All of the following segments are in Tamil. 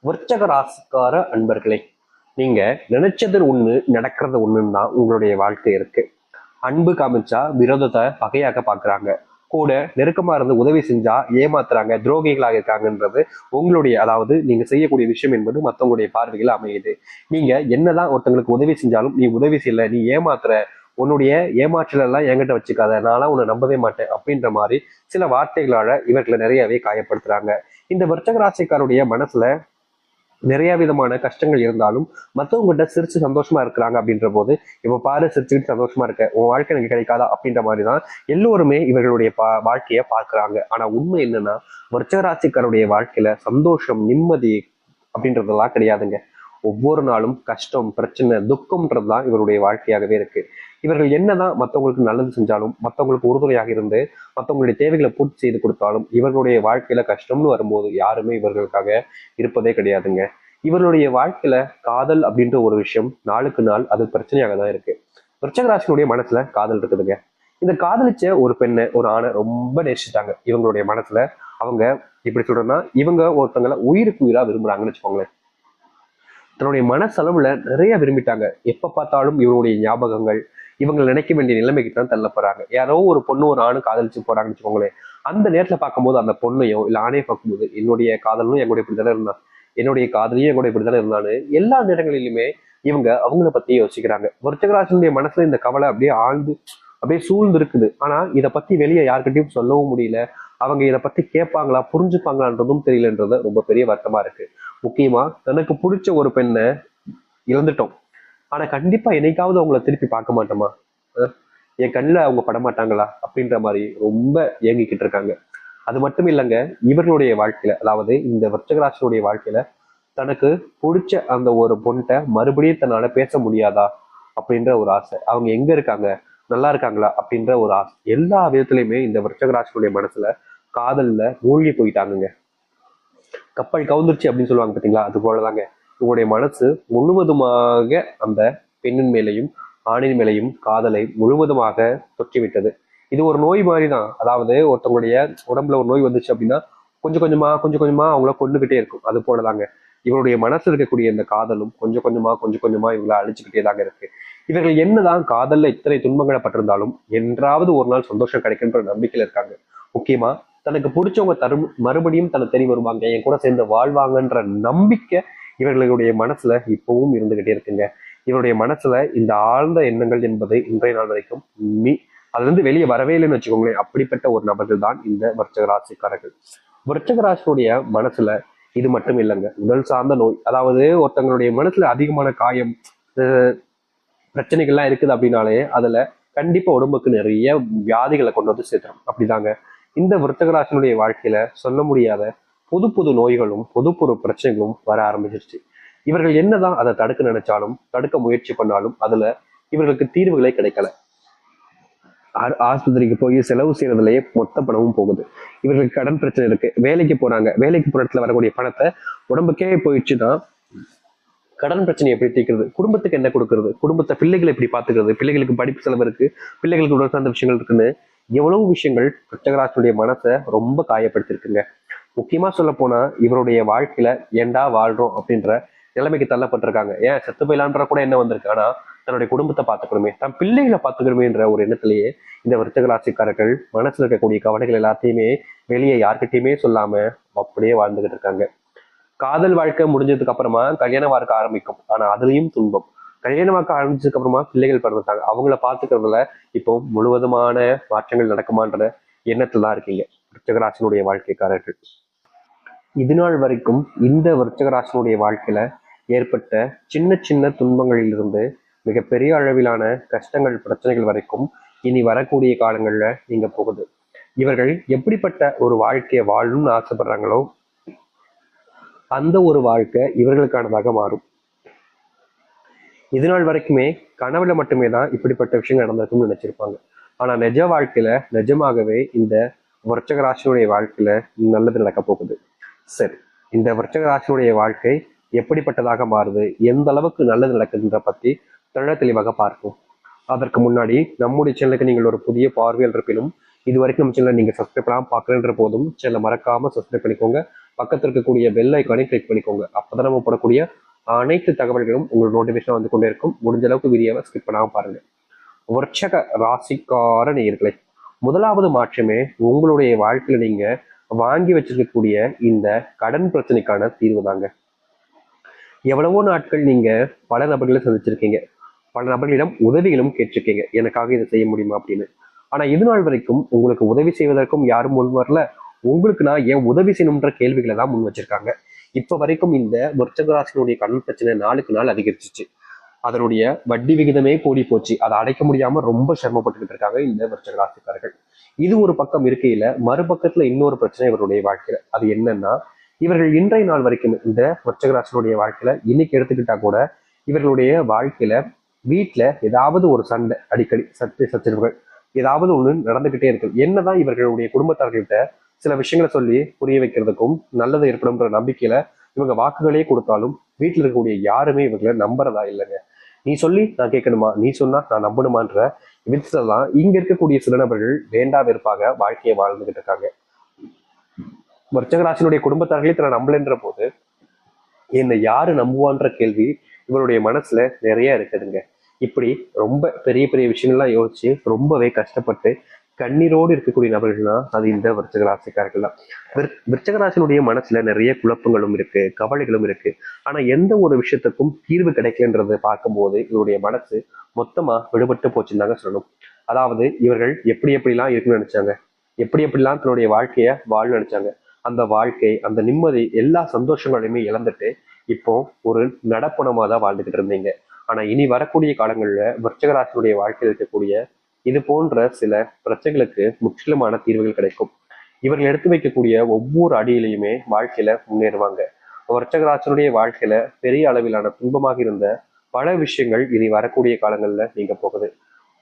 விருச்சக ராசிக்கார அன்பர்களே, நீங்க நினைச்சது ஒண்ணு நடக்கிறது ஒண்ணுன்னு தான் உங்களுடைய வாழ்க்கை இருக்கு. அன்பு காமிச்சா விரோதத்தை பகையாக பாக்குறாங்க, கூட நெருக்கமா இருந்து உதவி செஞ்சா ஏமாத்துறாங்க, துரோகிகளாக இருக்காங்கன்றது உங்களுடைய, அதாவது நீங்க செய்யக்கூடிய விஷயம் என்பது மற்றவங்களுடைய பார்வைகள் அமையுது. நீங்க என்னதான் ஒருத்தங்களுக்கு உதவி செஞ்சாலும் நீ உதவி செய்யல, நீ ஏமாத்துற, உன்னுடைய ஏமாற்றல் எல்லாம் என்கிட்ட வச்சுக்காத, நான்லாம் உன்னை நம்பவே மாட்டேன் அப்படின்ற மாதிரி சில வார்த்தைகளால இவர்களை நிறையவே காயப்படுத்துறாங்க. இந்த விருச்சக ராசிக்காருடைய மனசுல நிறைய விதமான கஷ்டங்கள் இருந்தாலும் மற்றவங்ககிட்ட சிரிச்சு சந்தோஷமா இருக்கிறாங்க அப்படின்ற போது, இப்ப பாரு சிரிச்சுக்கிட்டு சந்தோஷமா இருக்க, உன் வாழ்க்கை எனக்கு கிடைக்காதா அப்படின்ற மாதிரிதான் எல்லோருமே இவர்களுடைய வாழ்க்கைய பார்க்கிறாங்க. ஆனா உண்மை என்னன்னா, விருச்சிக வாழ்க்கையில சந்தோஷம், நிம்மதி அப்படின்றதெல்லாம் கிடையாதுங்க. ஒவ்வொரு நாளும் கஷ்டம், பிரச்சனை, துக்கம்ன்றதுதான் இவருடைய வாழ்க்கையாகவே இருக்கு. இவர்கள் என்னதான் மற்றவங்களுக்கு நல்லது செஞ்சாலும், மற்றவங்களுக்கு உறுதுணையாக இருந்து மற்றவங்களுடைய தேவைகளை பூர்த்தி செய்து கொடுத்தாலும், இவர்களுடைய வாழ்க்கையில கஷ்டம்னு வரும்போது யாருமே இவர்களுக்காக இருப்பதே கிடையாதுங்க. இவர்களுடைய வாழ்க்கையில காதல் அப்படின்ற ஒரு விஷயம் நாளுக்கு நாள் அது பிரச்சனையாக தான் இருக்கு. விருச்சிக மனசுல காதல் இருக்குதுங்க. இந்த காதலிச்ச ஒரு பெண்ணை, ஒரு ஆணை ரொம்ப நேசிட்டாங்க. இவங்களுடைய மனசுல அவங்க இப்படி சொல்றேன்னா, இவங்க ஒருத்தங்களை உயிருக்கு உயிரா விரும்புறாங்கன்னு வச்சுக்கோங்களேன். தன்னுடைய மனசளவுல நிறைய விரும்பிட்டாங்க. எப்ப பார்த்தாலும் இவருடைய ஞாபகங்கள், இவங்க நினைக்க வேண்டிய நிலைமைக்கு தான் தள்ளப்படுறாங்க. யாரோ ஒரு பொண்ணு ஒரு ஆணு காதலிச்சு போறாங்கன்னு வச்சுக்கோங்களேன். அந்த நேரத்துல பார்க்கும்போது அந்த பொண்ணையோ இல்ல ஆணையை பார்க்கும்போது, என்னுடைய காதலும் என் கூட இப்படித்தானே இருந்தான், என்னுடைய காதலியும் என் கூட இப்படித்தானே இருந்தான்னு எல்லா நேரங்களிலுமே இவங்க அவங்கள பத்தி யோசிக்கிறாங்க. விருச்சிக மனசுல இந்த கவலை அப்படியே ஆழ்ந்து அப்படியே சூழ்ந்து இருக்குது. ஆனா இதை பத்தி வெளியே யார்கிட்டயும் சொல்லவும் முடியல. அவங்க இதை பத்தி கேட்பாங்களா, புரிஞ்சுப்பாங்களான்றதும் தெரியலன்றது ரொம்ப பெரிய வருத்தமா இருக்கு. முக்கியமா தனக்கு பிடிச்ச ஒரு பெண்ணை இழந்துட்டோம், ஆனா கண்டிப்பா என்னைக்காவது அவங்கள திருப்பி பார்க்க மாட்டோமா, என் கண்ணில் அவங்க படமாட்டாங்களா அப்படின்ற மாதிரி ரொம்ப ஏங்கிக்கிட்டு இருக்காங்க. அது மட்டும் இல்லைங்க, இவர்களுடைய வாழ்க்கையில, அதாவது இந்த விருச்சிக வாழ்க்கையில தனக்கு பிடிச்ச அந்த ஒரு பொண்ணை மறுபடியும் தன்னால பேச முடியாதா அப்படின்ற ஒரு ஆசை, அவங்க எங்க இருக்காங்க, நல்லா இருக்காங்களா அப்படின்ற ஒரு ஆசை, எல்லா விதத்திலையுமே இந்த விருச்சிக மனசுல காதல்ல மூழ்கி போயிட்டாங்க. கப்பல் கவுந்துருச்சு அப்படின்னு சொல்லுவாங்க பார்த்தீங்களா, அது போலதாங்க உங்களுடைய மனசு முழுவதுமாக அந்த பெண்ணின் மேலையும் ஆணின் மேலையும் காதலை முழுவதுமாக தொற்றிவிட்டது. இது ஒரு நோய் மாதிரி தான். அதாவது ஒருத்தவங்களுடைய உடம்புல ஒரு நோய் வந்துச்சு அப்படின்னா கொஞ்சம் கொஞ்சமா அவங்கள கொண்டுகிட்டே இருக்கும். அது போலதாங்க இவருடைய மனசு இருக்கக்கூடிய இந்த காதலும் கொஞ்சம் கொஞ்சமா இவங்களை அழிச்சுக்கிட்டே தாங்க இருக்கு. இவர்கள் என்னதான் காதல்ல இத்தனை துன்பங்களை பட்டிருந்தாலும் என்றாவது ஒரு நாள் சந்தோஷம் கிடைக்குன்ற நம்பிக்கையில இருக்காங்க. முக்கியமா தனக்கு பிடிச்சவங்க மறுபடியும் தன்னை தெரிய வருவாங்க, என் கூட சேர்ந்து வாழ்வாங்கன்ற நம்பிக்கை இவர்களுடைய மனசுல இப்பவும் இருந்துகிட்டே இருக்குங்க. இவருடைய மனசுல இந்த ஆழ்ந்த எண்ணங்கள் என்பது இன்றைய நாள் வரைக்கும் அதுல இருந்து வெளியே வரவே இல்லைன்னு வச்சுக்கோங்களேன். அப்படிப்பட்ட ஒரு நபர்கள் தான் இந்த விருச்சிக ராசிக்காரர்கள். விருச்சிக ராசியுடைய மனசுல இது மட்டும் இல்லைங்க, உடல் சார்ந்த நோய், அதாவது ஒருத்தங்களுடைய மனசுல அதிகமான காயம், பிரச்சனைகள்லாம் இருக்குது அப்படின்னாலே அதுல கண்டிப்பா உடம்புக்கு நிறைய வியாதிகளை கொண்டு வந்து சேர்த்துரும். அப்படிதாங்க இந்த விருச்சிக வாழ்க்கையில சொல்ல முடியாத புது புது நோய்களும் புது புது பிரச்சனைகளும் வர ஆரம்பிச்சிருச்சு. இவர்கள் என்னதான் அதை தடுக்க நினைச்சாலும், தடுக்க முயற்சி பண்ணாலும் அதுல இவர்களுக்கு தீர்வுகளே கிடைக்கல. ஆஸ்பத்திரிக்கு போய் செலவு செய்யறதுலயே மொத்த பணமும் போகுது. இவர்களுக்கு கடன் பிரச்சனை இருக்கு, வேலைக்கு போறாங்க, வேலைக்கு போற இடத்துல வரக்கூடிய பணத்தை உடம்புக்கே போயிடுச்சுன்னா கடன் பிரச்சனை எப்படி தீர்க்கிறது, குடும்பத்துக்கு என்ன கொடுக்கறது, குடும்பத்தை பிள்ளைகளை எப்படி பாத்துக்கிறது, பிள்ளைகளுக்கு படிப்பு செலவு இருக்கு, பிள்ளைகளுக்கு உடல் சார்ந்த விஷயங்கள் இருக்குன்னு எவ்வளவு விஷயங்கள் விருச்சிக மனசை ரொம்ப காயப்படுத்திருக்குங்க. முக்கியமா சொல்ல போனா இவருடைய வாழ்க்கையில ஏண்டா வாழ்றோம் அப்படின்ற நிலைமைக்கு தள்ளப்பட்டிருக்காங்க. ஏன் செத்து போயிலான்ற கூட என்ன வந்திருக்கு, ஆனா தன்னுடைய குடும்பத்தை பார்த்துக்கணுமே, தன் பிள்ளைகளை பார்த்துக்கணுமேன்ற ஒரு எண்ணத்திலேயே இந்த விருச்சிக மனசுல இருக்கக்கூடிய கவலைகள் எல்லாத்தையுமே வெளியே யார்கிட்டயுமே சொல்லாம அப்படியே வாழ்ந்துகிட்டு இருக்காங்க. காதல் வாழ்க்கை முடிஞ்சதுக்கு அப்புறமா கல்யாண வாழ்க்கை ஆரம்பிக்கும், ஆனா அதுலயும் துன்பம். கல்யாண வாழ்க்கை ஆரம்பிச்சதுக்கு அப்புறமா பிள்ளைகள் பிறந்துட்டாங்க, அவங்கள பாத்துக்கிறதுல இப்போ முழுவதுமான மாற்றங்கள் நடக்குமான்ற எண்ணத்துல தான் இருக்கீங்க விருச்சிக வாழ்க்கைக்காரர்கள். இது நாள் வரைக்கும் இந்த விருச்சிக வாழ்க்கையில ஏற்பட்ட சின்ன சின்ன துன்பங்களிலிருந்து மிகப்பெரிய அளவிலான கஷ்டங்கள், பிரச்சனைகள் வரைக்கும் இனி வரக்கூடிய காலங்கள்ல நீங்க போகுது. இவர்கள் எப்படிப்பட்ட ஒரு வாழ்க்கையை வாழணும்னு ஆசைப்படுறாங்களோ அந்த ஒரு வாழ்க்கை இவர்களுக்கானதாக மாறும். இது நாள் வரைக்குமே கனவுல மட்டுமே தான் இப்படிப்பட்ட விஷயங்கள் நடந்திருக்கும்னு நினைச்சிருப்பாங்க. ஆனா நிஜ வாழ்க்கையில நிஜமாகவே இந்த விருச்சிக வாழ்க்கையில நல்லது நடக்க போகுது. சரி, இந்த விருச்சிக வாழ்க்கை எப்படிப்பட்டதாக மாறுது, எந்த அளவுக்கு நல்லது நடக்குதுன்ற பத்தி தெளிவாக பார்ப்போம். அதற்கு முன்னாடி நம்முடைய சேனலுக்கு நீங்கள் ஒரு புதிய பார்வையில் இருப்பினும் இது வரைக்கும் நம்ம சேனலை நீங்க சப்ஸ்கிரைப் பண்ணாம பார்க்கலன்ற போதும் சேனலை மறக்காம சப்ஸ்கிரைப் பண்ணிக்கோங்க. பக்கத்தில் இருக்கக்கூடிய பெல் ஐக்கானை கிளிக் பண்ணிக்கோங்க. அப்பதான் நம்ம போடக்கூடிய அனைத்து தகவல்களும் உங்களுக்கு நோட்டிபிகேஷன் வந்து கொண்டே இருக்கும். முடிஞ்ச அளவுக்கு வீடியோவை ஸ்கிப் பண்ணாம பாருங்க. விருச்சக ராசிக்கார நேயர்களே, முதலாவது மாற்றமே உங்களுடைய வாழ்க்கையில நீங்க வாங்கி வச்சிருக்கக்கூடிய இந்த கடன் பிரச்சனைக்கான தீர்வு தாங்க. எவ்வளவோ நாட்கள் நீங்க பல நபர்களை சந்திச்சிருக்கீங்க, பல நபர்களிடம் உதவிகளும் கேட்டிருக்கீங்க, எனக்காக இதை செய்ய முடியுமா அப்படின்னு. ஆனா இது நாள் வரைக்கும் உங்களுக்கு உதவி செய்வதற்கும் யாரும் முன் வரல. உங்களுக்கு நான் ஏன் உதவி செய்யணும்ன்ற கேள்விகளை தான் முன் வச்சிருக்காங்க. இப்ப வரைக்கும் இந்த விருச்சக ராசியினுடைய கடன் பிரச்சனை நாளுக்கு நாள் அதிகரிச்சிச்சு. அதனுடைய வட்டி விகிதமே கூடி போச்சு. அதை அடைக்க முடியாம ரொம்ப சிரமப்பட்டுக்கிட்டு இருக்காங்க இந்த விருச்சக ராசிக்காரர்கள். இது ஒரு பக்கம் இருக்கையில மறுபக்கத்துல இன்னொரு பிரச்சனை இவருடைய வாழ்க்கையில. அது என்னன்னா, இவர்கள் இன்றைய நாள் வரைக்கும் இந்த விருச்சக ராசியினுடைய வாழ்க்கையில இன்னைக்கு எடுத்துக்கிட்டா கூட இவர்களுடைய வாழ்க்கையில வீட்டுல ஏதாவது ஒரு சண்டை, அடிக்கடி சச்சரவுகள் ஏதாவது ஒண்ணு நடந்துகிட்டே இருக்கு. என்னதான் இவர்களுடைய குடும்பத்தார்கள்கிட்ட சில விஷயங்களை சொல்லி புரிய வைக்கிறதுக்கும் நல்லது ஏற்படும்ன்ற நம்பிக்கையில இவங்க வாக்குகளே கொடுத்தாலும் வீட்டுல இருக்கக்கூடிய யாருமே இவங்களை நம்புறதா இல்லைங்க. நீ சொல்லி நான் கேட்கணுமா, நீ சொன்னா நான் நம்பணுமான்ற விதத்துலதான் இங்க இருக்கக்கூடிய சில நபர்கள் வேண்டா வெறுப்பாக வாழ்க்கையை வாழ்ந்துகிட்டு இருக்காங்க. விருச்சகராசினுடைய குடும்பத்தார்களே தன்னை நம்பலன்ற போது என்னை யாரு நம்புவான்ற கேள்வி இவருடைய மனசுல நிறைய இருக்குதுங்க. இப்படி ரொம்ப பெரிய பெரிய விஷயங்கள்லாம் யோசிச்சு ரொம்பவே கஷ்டப்பட்டு கண்ணீரோடு இருக்கக்கூடிய நபர்கள் தான் அது இந்த விருச்சக ராசிக்காரர்கள் தான். விருச்சக ராசினுடைய மனசுல நிறைய குழப்பங்களும் இருக்கு, கவலைகளும் இருக்கு. ஆனா எந்த ஒரு விஷயத்துக்கும் தீர்வு கிடைக்கலன்றதை பார்க்கும்போது இவருடைய மனசு மொத்தமா விடுபட்டு போச்சுன்னு தாங்க சொல்லணும். அதாவது இவர்கள் எப்படி எப்படிலாம் இருக்குன்னு நினைச்சாங்க, எப்படி எப்படிலாம் தன்னுடைய வாழ்க்கைய வாழ நினைச்சாங்க, அந்த வாழ்க்கை, அந்த நிம்மதி, எல்லா சந்தோஷங்களையுமே இழந்துட்டு இப்போ ஒரு நடப்பணமா தான் வாழ்ந்துகிட்டு இருந்தீங்க. ஆனா இனி வரக்கூடிய காலங்கள்ல விருச்சக ராசியுடைய வாழ்க்கையில் இருக்கக்கூடிய இது போன்ற சில பிரச்சனைகளுக்கு முற்றிலுமான தீர்வுகள் கிடைக்கும். இவர்கள் எடுத்து வைக்கக்கூடிய ஒவ்வொரு அடியிலையுமே வாழ்க்கையில முன்னேறுவாங்க. விருச்சக ராசியுடைய வாழ்க்கையில பெரிய அளவிலான துன்பமாக இருந்த பல விஷயங்கள் இனி வரக்கூடிய காலங்கள்ல நீங்க போகுது.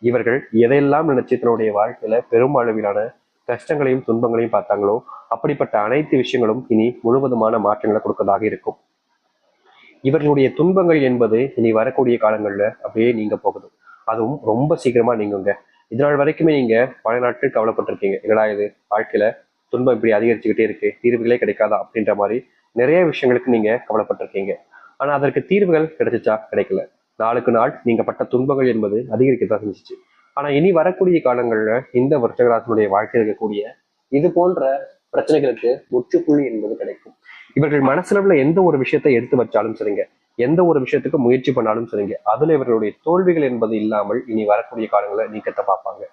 இவர்கள் எதையெல்லாம் நினைச்சு தன்னுடைய வாழ்க்கையில பெரும் அளவிலான கஷ்டங்களையும் துன்பங்களையும் பார்த்தாங்களோ அப்படிப்பட்ட அனைத்து விஷயங்களும் இனி முழுவதுமான மாற்றங்களை கொடுக்கறதாக இருக்கும். இவர்களுடைய துன்பங்கள் என்பது இனி வரக்கூடிய காலங்கள்ல அப்படியே நீங்க போகுது. அதுவும் ரொம்ப சீக்கிரமா நீங்குங்க. இதனால் வரைக்குமே நீங்க பல நாட்கள் கவலைப்பட்டிருக்கீங்க, என்னடா இது வாழ்க்கையில துன்பம் இப்படி அதிகரிச்சுக்கிட்டே இருக்கு, தீர்வுகளே கிடைக்காதா அப்படின்ற மாதிரி நிறைய விஷயங்களுக்கு நீங்க கவலைப்பட்டிருக்கீங்க. ஆனா அதற்கு தீர்வுகள் கிடைச்சிச்சா? கிடைக்கல. நாளுக்கு நாள் நீங்க பட்ட துன்பங்கள் என்பது அதிகரிக்கத்தான் செஞ்சிச்சு. ஆனா இனி வரக்கூடிய காலங்கள்ல இந்த விருச்சகராசினுடைய வாழ்க்கையில் இருக்கக்கூடிய இது போன்ற பிரச்சனைகளுக்கு முற்றுப்புள்ளி என்பது கிடைக்கும். இவர்கள் மனசுல எந்த ஒரு விஷயத்தை எடுத்து வச்சாலும் சரிங்க, எந்த ஒரு விஷயத்துக்கு முயற்சி பண்ணாலும் சரிங்க, அதுல இவர்களுடைய தோல்விகள் என்பது இல்லாமல் இனி வரக்கூடிய காலங்களை நீக்கத்தை பார்ப்பாங்க.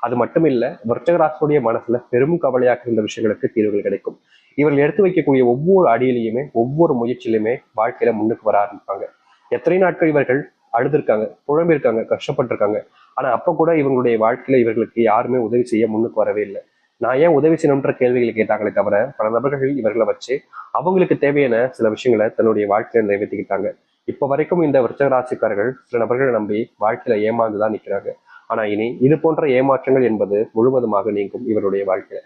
அது மட்டும் இல்ல, விருச்சகராசினுடைய மனசுல பெரும் கவலையாக இருந்த விஷயங்களுக்கு தீர்வுகள் கிடைக்கும். இவர்கள் எடுத்து வைக்கக்கூடிய ஒவ்வொரு அடியிலையுமே ஒவ்வொரு முயற்சியிலுமே வாழ்க்கையில முன்னுக்கு வர ஆரம்பிப்பாங்க. எத்தனை நாட்கள் இவர்கள் அழுதுருக்காங்க, புழம்பிருக்காங்க, கஷ்டப்பட்டிருக்காங்க. ஆனா அப்ப கூட இவங்களுடைய வாழ்க்கையில இவர்களுக்கு யாருமே உதவி செய்ய முன்னுக்கு வரவே இல்லை. நான் ஏன் உதவி செய்யணும்ன்ற கேள்விகளை கேட்டாங்களே தவிர பல நபர்கள் இவர்களை வச்சு அவங்களுக்கு தேவையான சில விஷயங்களை தன்னுடைய வாழ்க்கையில நிறைவேற்றிக்கிட்டாங்க. இப்ப வரைக்கும் இந்த விருச்சக ராசிக்காரர்கள் சில நபர்களை நம்பி வாழ்க்கையில ஏமாந்துதான் நிற்கிறாங்க. ஆனா இனி இது போன்ற ஏமாற்றங்கள் என்பது முழுவதுமாக நீங்கும் இவருடைய வாழ்க்கையில.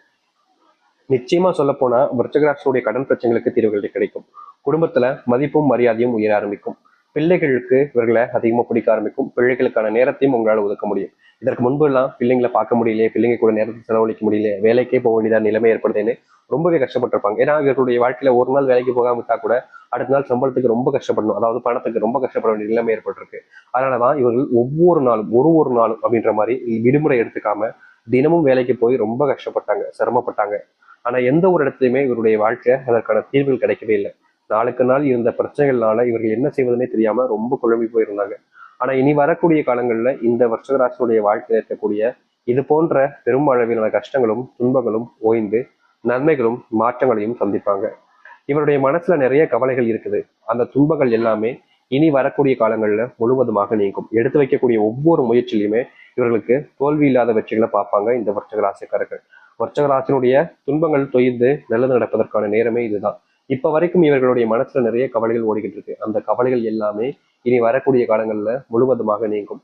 நிச்சயமா சொல்ல போனா விருச்சக ராசியுடைய கடன் பிரச்சனைகளுக்கு தீர்வுகள் கிடைக்கும். குடும்பத்துல மதிப்பும் மரியாதையும் உயர ஆரம்பிக்கும். பிள்ளைகளுக்கு இவர்களை அதிகமா பிடிக்க ஆரம்பிக்கும். பிள்ளைகளுக்கான நேரத்தையும் உங்களால் ஒதுக்க முடியும். இதற்கு முன்பு எல்லாம் பிள்ளைங்களை பார்க்க முடியலையே, பிள்ளைங்க கூட நேரத்தை செலவழிக்க முடியல, வேலைக்கே போக வேண்டியதா நிலைமை ஏற்படுதுன்னு ரொம்பவே கஷ்டப்பட்டிருப்பாங்க. ஏன்னா இவர்களுடைய வாழ்க்கையில ஒரு நாள் வேலைக்கு போகாம விட்டா கூட அடுத்த நாள் சம்பளத்துக்கு ரொம்ப கஷ்டப்படணும், அதாவது பணத்துக்கு ரொம்ப கஷ்டப்பட வேண்டிய நிலைமை ஏற்பட்டிருக்கு. அதனாலதான் இவர்கள் ஒவ்வொரு நாளும் ஒரு நாளும் அப்படின்ற மாதிரி விடுமுறை எடுத்துக்காம தினமும் வேலைக்கு போய் ரொம்ப கஷ்டப்பட்டாங்க, சிரமப்பட்டாங்க. ஆனா எந்த ஒரு இடத்துலையுமே இவருடைய வாழ்க்கை அதற்கான தீர்வுகள் கிடைக்கவே இல்லை. நாளுக்கு நாள் இருந்த பிரச்சனைகள்னால இவர்கள் என்ன செய்வதுன்னே தெரியாம ரொம்ப குழம்பி போயிருந்தாங்க. ஆனா இனி வரக்கூடிய காலங்கள்ல இந்த விருச்சிக ராசியுடைய வாழ்க்கையில் இருக்கக்கூடிய இது போன்ற பெரும் அளவிலான கஷ்டங்களும் துன்பங்களும் ஓய்ந்து நன்மைகளும் மாற்றங்களையும் சந்திப்பாங்க. இவருடைய மனசுல நிறைய கவலைகள் இருக்குது. அந்த துன்பங்கள் எல்லாமே இனி வரக்கூடிய காலங்கள்ல முழுவதுமாக நீங்கும். எடுத்து வைக்கக்கூடிய ஒவ்வொரு முயற்சியிலுமே இவர்களுக்கு தோல்வி இல்லாத வெற்றிகளை பார்ப்பாங்க இந்த விருச்சிக ராசிக்காரர்கள். விருச்சிக ராசியினுடைய துன்பங்கள் தொய்ந்து நல்லது நடப்பதற்கான நேரமே இதுதான். இப்ப வரைக்கும் இவர்களுடைய மனசுல நிறைய கவலைகள் ஓடிக்கிட்டு இருக்கு. அந்த கவலைகள் எல்லாமே இனி வரக்கூடிய காலங்கள்ல முழுவதுமாக நீங்கும்.